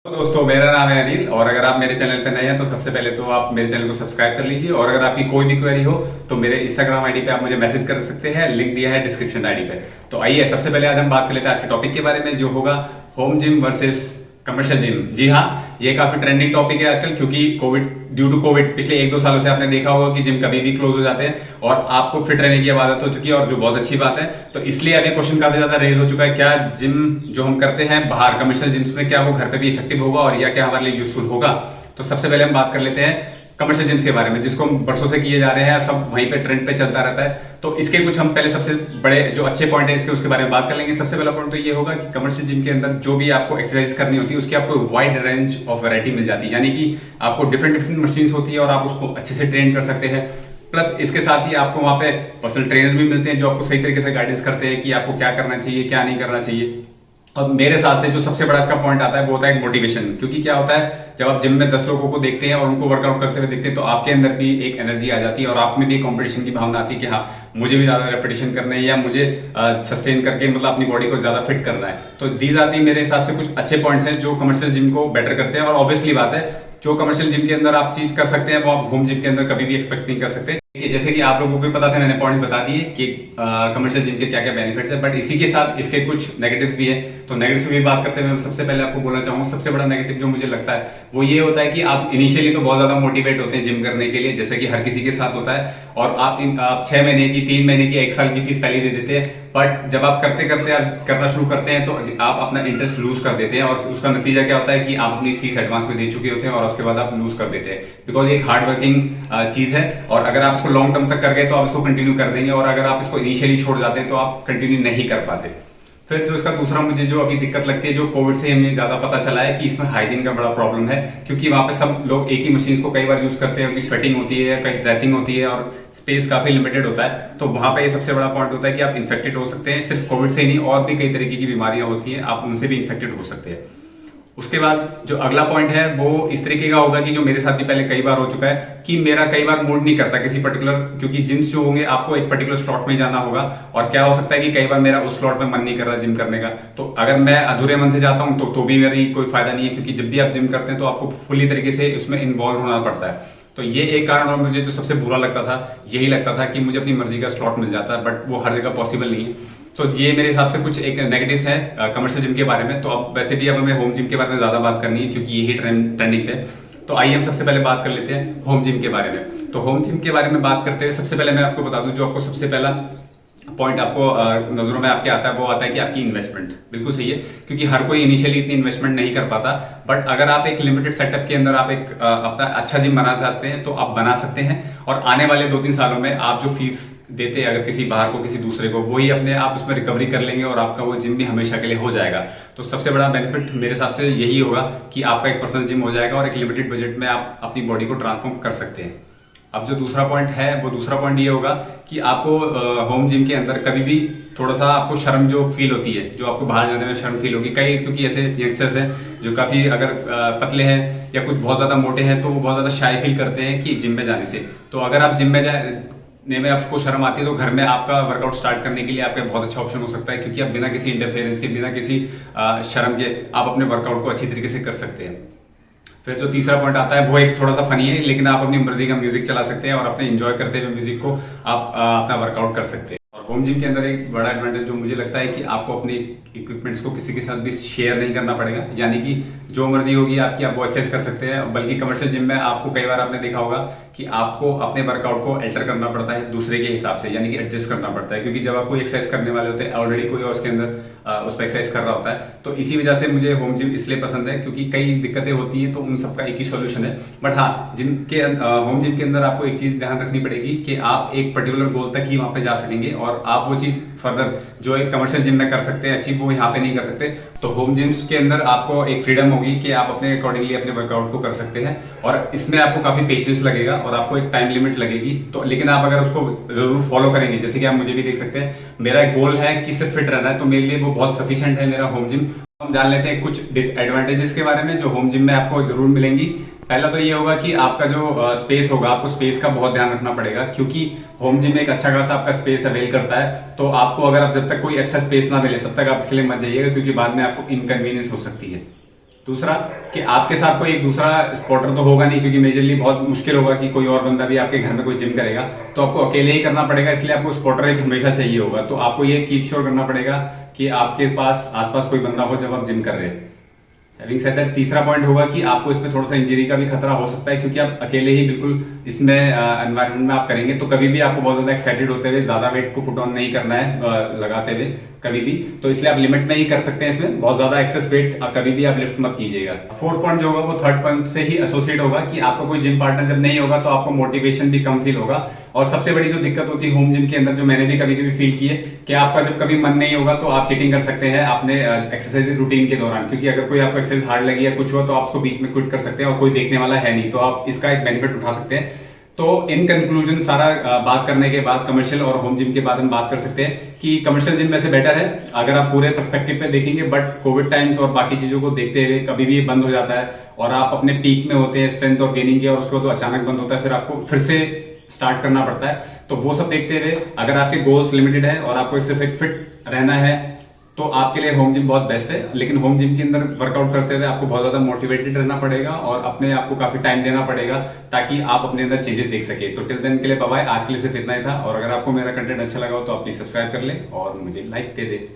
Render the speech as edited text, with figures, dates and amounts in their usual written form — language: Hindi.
तो दोस्तों, मेरा नाम है अनिल और अगर आप मेरे चैनल पर नए हैं तो सबसे पहले तो आप मेरे चैनल को सब्सक्राइब कर लीजिए। और अगर आपकी कोई भी क्वेरी हो तो मेरे इंस्टाग्राम आईडी पे आप मुझे मैसेज कर सकते हैं, लिंक दिया है डिस्क्रिप्शन आईडी पे। तो आइए सबसे पहले आज हम बात कर लेते हैं आज के टॉपिक के बारे में, जो होगा home gym versus commercial gym. जी हाँ, ये काफी ट्रेंडिंग टॉपिक है आजकल, क्योंकि ड्यू टू कोविड पिछले 1-2 सालों से आपने देखा होगा कि जिम कभी भी क्लोज हो जाते हैं और आपको फिट रहने की आदत हो चुकी है, और जो बहुत अच्छी बात है। तो इसलिए अभी क्वेश्चन काफी ज्यादा रेज हो चुका है, क्या जिम जो हम करते हैं बाहर कमर्शियल जिम्स में, क्या वो घर पे भी इफेक्टिव होगा और या क्या हमारे लिए यूजफुल होगा। तो सबसे पहले हम बात कर लेते हैं कमर्शियल जिम्स के बारे में, जिसको हम बरसों से किए जा रहे हैं, सब वहीं पे ट्रेंड पे चलता रहता है। तो इसके कुछ हम पहले सबसे बड़े जो अच्छे पॉइंट है इसके, उसके बारे में बात कर लेंगे। सबसे पहला पॉइंट तो ये होगा कि कमर्शियल जिम के अंदर जो भी आपको एक्सरसाइज करनी होती है उसकी आपको वाइड रेंज ऑफ वैरायटी मिल जाती है, यानी कि आपको डिफरेंट डिफरेंट मशीन्स होती है और आप उसको अच्छे से ट्रेन कर सकते हैं। प्लस इसके साथ ही आपको वहां पे पर्सनल ट्रेनर भी मिलते हैं जो आपको सही तरीके से गाइडेंस करते हैं कि आपको क्या करना चाहिए, क्या नहीं करना चाहिए। और मेरे हिसाब से जो सबसे बड़ा इसका पॉइंट आता है वो होता है मोटिवेशन, क्योंकि क्या होता है जब आप जिम में 10 लोगों को देखते हैं और उनको वर्कआउट करते हुए देखते हैं तो आपके अंदर भी एक एनर्जी आ जाती है और आप में भी कंपटीशन की भावना आती है कि हाँ, मुझे भी ज्यादा रेपिटेशन करना है या मुझे सस्टेन करके मतलब अपनी बॉडी को ज्यादा फिट करना है। तो दीज आर दी मेरे हिसाब से कुछ अच्छे पॉइंट्स हैं जो कमर्शियल जिम को बेटर करते हैं। और ऑब्वियसली बात है, जो कमर्शियल जिम के अंदर आप चीज कर सकते हैं वो आप होम जिम के अंदर कभी भी एक्सपेक्ट नहीं कर सकते। जैसे कि आप लोगों को भी पता था, मैंने पॉइंट्स बता दिए कि कमर्शियल जिम के क्या क्या बेनिफिट्स है, बट इसी के साथ इसके कुछ नेगेटिव्स भी है। तो नेगेटिव्स की बात करते हुए सबसे पहले आपको बोलना चाहूंगा, सबसे बड़ा नेगेटिव जो मुझे लगता है वो ये होता है कि आप इनिशियली तो बहुत ज्यादा मोटिवेट होते हैं जिम करने के लिए, जैसे कि हर किसी के साथ होता है, और आप 6 महीने की, 3 महीने की, 1 साल की फीस पहले ही दे देते हैं। बट जब आप करते करते आप करना शुरू करते हैं तो आप अपना इंटरेस्ट लूज कर देते हैं, और उसका नतीजा क्या होता है कि आप अपनी फीस एडवांस में दे चुके होते हैं और उसके बाद आप लूज कर देते हैं, बिकॉज ये एक हार्ड वर्किंग चीज है। और अगर आप इसको लॉन्ग टर्म तक कर गए तो आप इसको कंटिन्यू कर देंगे, और अगर आप इसको इनिशियली छोड़ जाते हैं तो आप कंटिन्यू नहीं कर पाते। फिर जो इसका दूसरा मुझे जो अभी दिक्कत लगती है, जो कोविड से हमें ज्यादा पता चला है कि इसमें हाइजीन का बड़ा प्रॉब्लम है, क्योंकि वहां पे सब लोग एक ही मशीन को कई बार यूज करते हैं, उनकी स्वेटिंग होती है, कई ब्रेथिंग होती है और स्पेस काफी लिमिटेड होता है। तो वहां पे ये सबसे बड़ा पॉइंट होता है कि आप इन्फेक्टेड हो सकते हैं। सिर्फ कोविड से ही नहीं, और भी कई तरीके की बीमारियां होती हैं, आप उनसे भी इन्फेक्टेड हो सकते हैं। उसके बाद जो अगला पॉइंट है वो इस तरीके का होगा कि जो मेरे साथ भी पहले कई बार हो चुका है कि मेरा कई बार मूड नहीं करता किसी पर्टिकुलर, क्योंकि जिम्स जो होंगे आपको एक पर्टिकुलर स्लॉट में जाना होगा, और क्या हो सकता है कि कई बार मेरा उस स्लॉट में मन नहीं कर रहा जिम करने का। तो अगर मैं अधूरे मन से जाता हूं तो भी मेरी कोई फायदा नहीं है, क्योंकि जब भी आप जिम करते हैं तो आपको फुली तरीके से उसमें इन्वॉल्व होना पड़ता है। तो ये एक कारण, और मुझे जो सबसे बुरा लगता था यही लगता था कि मुझे अपनी मर्जी का स्लॉट मिल जाता है, बट वो हर जगह पॉसिबल नहीं है। तो ये मेरे हिसाब से कुछ एक नेगेटिव्स हैं कमर्शियल जिम के बारे में। तो अब वैसे भी अब हमें होम जिम के बारे में ज्यादा बात करनी है, क्योंकि यही ट्रेंडिंग पे। तो आइए हम सबसे पहले बात कर लेते हैं होम जिम के बारे में। तो होम जिम के बारे में बात करते हैं, सबसे पहले मैं आपको बता दूं, जो आपको सबसे पहला पॉइंट आपको नजरों में आपके आता है वो आता है कि आपकी इन्वेस्टमेंट। बिल्कुल सही है, क्योंकि हर कोई इनिशियली इतनी इन्वेस्टमेंट नहीं कर पाता, बट अगर आप एक लिमिटेड सेटअप के अंदर आप एक अपना अच्छा जिम बना चाहते हैं तो आप बना सकते हैं। और आने वाले 2-3 सालों में आप जो फीस देते हैं अगर किसी बाहर को, किसी दूसरे को, वही अपने आप उसमें रिकवरी कर लेंगे और आपका वो जिम भी हमेशा के लिए हो जाएगा। तो सबसे बड़ा बेनिफिट मेरे हिसाब से यही होगा कि आपका एक पर्सनल जिम हो जाएगा और एक लिमिटेड बजट में आप अपनी बॉडी को ट्रांसफॉर्म कर सकते हैं। अब जो दूसरा पॉइंट है वो दूसरा पॉइंट ये होगा कि आपको होम जिम के अंदर कभी भी थोड़ा सा आपको शर्म जो फील होती है, जो आपको बाहर जाने में शर्म फील होगी, कई क्योंकि ऐसे यंगस्टर्स हैं जो काफी अगर पतले हैं या कुछ बहुत ज्यादा मोटे हैं तो वो बहुत ज्यादा शाय फील करते हैं कि जिम में जाने से। तो अगर आप जिम में जाने में आपको शर्म आती है तो घर में आपका वर्कआउट स्टार्ट करने के लिए आपका बहुत अच्छा ऑप्शन हो सकता है, क्योंकि आप बिना किसी इंटरफेरेंस के, बिना किसी शर्म के आप अपने वर्कआउट को अच्छी तरीके से कर सकते हैं। फिर जो तीसरा पॉइंट आता है वो एक थोड़ा सा फनी है, लेकिन आप अपनी मर्जी का म्यूजिक चला सकते हैं और अपने एंजॉय करते हुए म्यूजिक को आप अपना वर्कआउट कर सकते हैं। और होम जिम के अंदर एक बड़ा एडवांटेज जो मुझे लगता है कि आपको अपने इक्विपमेंट्स को किसी के साथ भी शेयर नहीं करना पड़ेगा, यानी कि जो मर्जी होगी आपकी, आप वो एक्सरसाइज कर सकते हैं। बल्कि कमर्शियल जिम में आपको कई बार आपने देखा होगा कि आपको अपने वर्कआउट को अल्टर करना पड़ता है दूसरे के हिसाब से, यानी कि एडजस्ट करना पड़ता है, क्योंकि जब आप कोई एक्सरसाइज करने वाले होते हैं ऑलरेडी कोई और उसके अंदर उस पर एक्सरसाइज कर रहा होता है। तो इसी वजह से मुझे होम जिम इसलिए पसंद है, क्योंकि कई दिक्कतें होती हैं तो उन सबका एक ही सॉल्यूशन है। बट हाँ, होम जिम के अंदर आपको एक चीज ध्यान रखनी पड़ेगी कि आप एक पर्टिकुलर गोल तक ही वहां पे जा सकेंगे, और आप वो चीज फर्दर जो एक कमर्शियल जिम में कर सकते हैं अचीव, वो यहाँ पे नहीं कर सकते। तो होम जिम्स के अंदर आपको एक फ्रीडम होगी कि आप अपने अकॉर्डिंगली अपने वर्कआउट को कर सकते हैं, और इसमें आपको काफी पेशेंस लगेगा और आपको एक टाइम लिमिट लगेगी। तो लेकिन आप अगर उसको जरूर फॉलो करेंगे, जैसे कि आप मुझे भी देख सकते हैं, मेरा एक गोल है कि सिर्फ फिट रहना है, तो मेरे लिए वो बहुत सफिशिएंट है मेरा होम जिम। हम जान लेते हैं कुछ डिसएडवांटेजेस के बारे में जो होम जिम में आपको जरूर मिलेंगी। पहला तो ये होगा कि आपका जो स्पेस होगा, आपको स्पेस का बहुत ध्यान रखना पड़ेगा, क्योंकि होम जिम में एक अच्छा खासा आपका स्पेस अवेल करता है। तो आपको अगर आप जब तक कोई अच्छा स्पेस ना मिले तब तक आप इसके लिए मत जाइएगा, क्योंकि बाद में आपको इनकन्वीनियंस हो सकती है। दूसरा कि आपके साथ कोई एक दूसरा स्पॉटर तो होगा नहीं, क्योंकि मेजरली बहुत मुश्किल होगा कि कोई और बंदा भी आपके घर में कोई जिम करेगा, तो आपको अकेले ही करना पड़ेगा। इसलिए आपको स्पॉटर एक हमेशा चाहिए होगा। तो आपको ये कीप श्योर करना पड़ेगा कि आपके पास आसपास कोई बंदा हो जब आप जिम कर रहे हैं। हैविंग सेड दैट, तीसरा पॉइंट होगा कि आपको इसमें थोड़ा सा इंजरी का भी खतरा हो सकता है, क्योंकि आप अकेले ही बिल्कुल इसमें एनवायरनमेंट में आप करेंगे, तो कभी भी आपको बहुत ज्यादा एक्साइटेड होते हुए ज्यादा वेट को पुट ऑन नहीं करना है लगाते हुए कभी भी। तो इसलिए आप लिमिट में ही कर सकते हैं। इसमें बहुत ज्यादा एक्सेस वेट कभी भी आप लिफ्ट मत कीजिएगा। फोर्थ पॉइंट जो होगा वो थर्ड पॉइंट से ही एसोसिएट होगा कि आपका कोई जिम पार्टनर जब नहीं होगा तो आपको मोटिवेशन भी कम फील होगा। और सबसे बड़ी जो दिक्कत होती है होम जिम के अंदर, जो मैंने भी कभी कभी फील की है, कि आपका जब कभी मन नहीं होगा तो आप चीटिंग कर सकते हैं अपने एक्सरसाइज रूटीन के दौरान, क्योंकि अगर कोई आपको एक्सरसाइज हार्ड लगी या कुछ हुआ तो आप उसको बीच में क्विट कर सकते हैं और कोई देखने वाला है नहीं, तो आप इसका एक बेनिफिट उठा सकते हैं। तो इन कंक्लूजन सारा बात करने के बाद कमर्शियल और होम जिम के बाद हम बात कर सकते हैं कि कमर्शियल जिम वैसे बेटर है अगर आप पूरे पर्सपेक्टिव पे देखेंगे, बट कोविड टाइम्स और बाकी चीजों को देखते हुए कभी भी ये बंद हो जाता है और आप अपने पीक में होते हैं स्ट्रेंथ और गेनिंग के, और उसके बाद अचानक बंद होता है, फिर आपको फिर से स्टार्ट करना पड़ता है। तो वो सब देखते हुए अगर आपके गोल्स लिमिटेड है और आपको सिर्फ एक फिट रहना है तो आपके लिए होम जिम बहुत बेस्ट है। लेकिन होम जिम के अंदर वर्कआउट करते हुए आपको बहुत ज्यादा मोटिवेटेड रहना पड़ेगा और अपने आप को काफी टाइम देना पड़ेगा ताकि आप अपने अंदर चेंजेस देख सके। तो टिल देन के लिए बाय बाय। आज के लिए सिर्फ इतना ही था, और अगर आपको मेरा कंटेंट अच्छा लगा हो तो आप प्लीज सब्सक्राइब कर ले और मुझे लाइक दे दे।